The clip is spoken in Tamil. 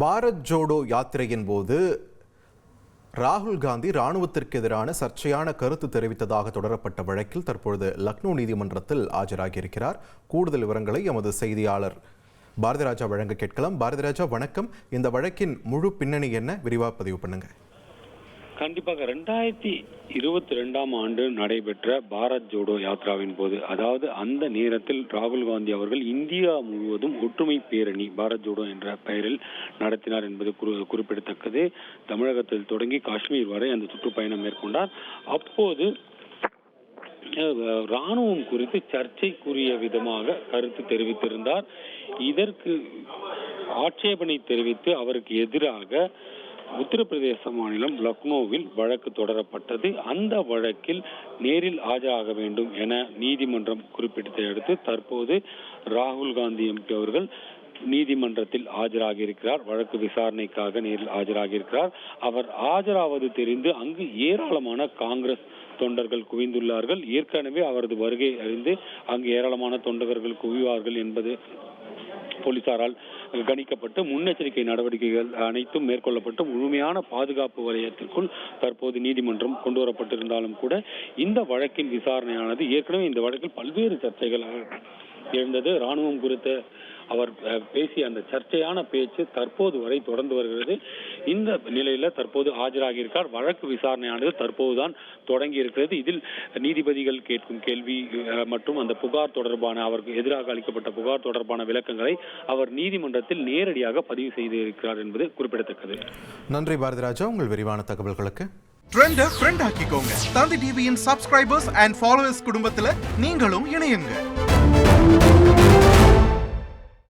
பாரத் ஜோடோ யாத்திரையின் போது ராகுல் காந்தி ராணுவத்திற்கு எதிரான சர்ச்சையான கருத்து தெரிவித்ததாக தொடரப்பட்ட வழக்கில் தற்பொழுது லக்னோ நீதிமன்றத்தில் ஆஜராகியிருக்கிறார். கூடுதல் விவரங்களை எமது செய்தியாளர் பாரதிராஜா வழங்க கேட்கலாம். பாரதிராஜா, வணக்கம். இந்த வழக்கின் முழு பின்னணி என்ன, விரிவாக பதிவு பண்ணுங்க. கண்டிப்பாக 2022ஆம் ஆண்டு நடைபெற்ற பாரத் ஜோடோ யாத்ராவின் போது, அதாவது அந்த நேரத்தில் ராகுல் காந்தி அவர்கள் இந்தியா முழுவதும் ஒற்றுமை பேரணி பாரத் ஜோடோ என்ற பெயரில் நடத்தினார் என்பது குறிப்பிடத்தக்கது. தமிழகத்தில் தொடங்கி காஷ்மீர் வரை அந்த சுற்றுப்பயணம் மேற்கொண்டார். அப்போது ராணுவம் குறித்து சர்ச்சைக்குரிய விதமாக கருத்து தெரிவித்திருந்தார். இதற்கு ஆட்சேபனை தெரிவித்து அவருக்கு எதிராக உத்தரப்பிரதேச மாநிலம் லக்னோவில் வழக்கு தொடரப்பட்டது. அந்த வழக்கில் நேரில் ஆஜராக வேண்டும் என நீதிமன்றம் குறிப்பிட்டதை அடுத்து தற்போது ராகுல் காந்தி எம்பி அவர்கள் நீதிமன்றத்தில் ஆஜராகியிருக்கிறார். வழக்கு விசாரணைக்காக நேரில் ஆஜராகியிருக்கிறார். அவர் ஆஜராவது தெரிந்து அங்கு ஏராளமான காங்கிரஸ் தொண்டர்கள் குவிந்துள்ளார்கள். ஏற்கனவே அவரது வருகை அறிந்து அங்கு ஏராளமான தொண்டர்கள் குவிவார்கள் என்பது போலீசாரால் கணிக்கப்பட்டு முன்னெச்சரிக்கை நடவடிக்கைகள் அனைத்தும் மேற்கொள்ளப்பட்டு முழுமையான பாதுகாப்பு வலயத்திற்குள் தற்போது நீதிமன்றம் கொண்டு வரப்பட்டிருந்தாலும் கூட இந்த வழக்கின் விசாரணையானது ஏற்கனவே இந்த வழக்கில் பல்வேறு சர்ச்சைகள் எழுந்தது. ராணுவம் குறித்த அவர் பேசிய அந்த சர்ச்சையான பேச்சு தற்போது வரை தொடர்ந்து வருகிறது. இந்த நிலையில தற்போது ஆஜராகியிருக்கார். வழக்கு விசாரணையானது தற்போதுதான் தொடங்கி இருக்கிறது. இதில் நீதிபதிகள் கேட்கும் கேள்வி மற்றும் அந்த புகார் தொடர்பான அவருக்கு எதிராக அளிக்கப்பட்ட புகார் தொடர்பான விளக்கங்களை அவர் நீதிமன்றத்தில் நேரடியாக பதிவு செய்திருக்கிறார் என்பது குறிப்பிடத்தக்கது. நன்றி பாரதிராஜா, உங்கள் விரிவான தகவல்களுக்கு. ட்ரெண்டை ஃப்ரெண்ட் ஆக்கிக்கோங்க. தந்தி டிவியின் சப்ஸ்கிரைபர்ஸ் அண்ட் ஃபாலோவர்ஸ் குடும்பத்துல நீங்களும் இணையுங்க.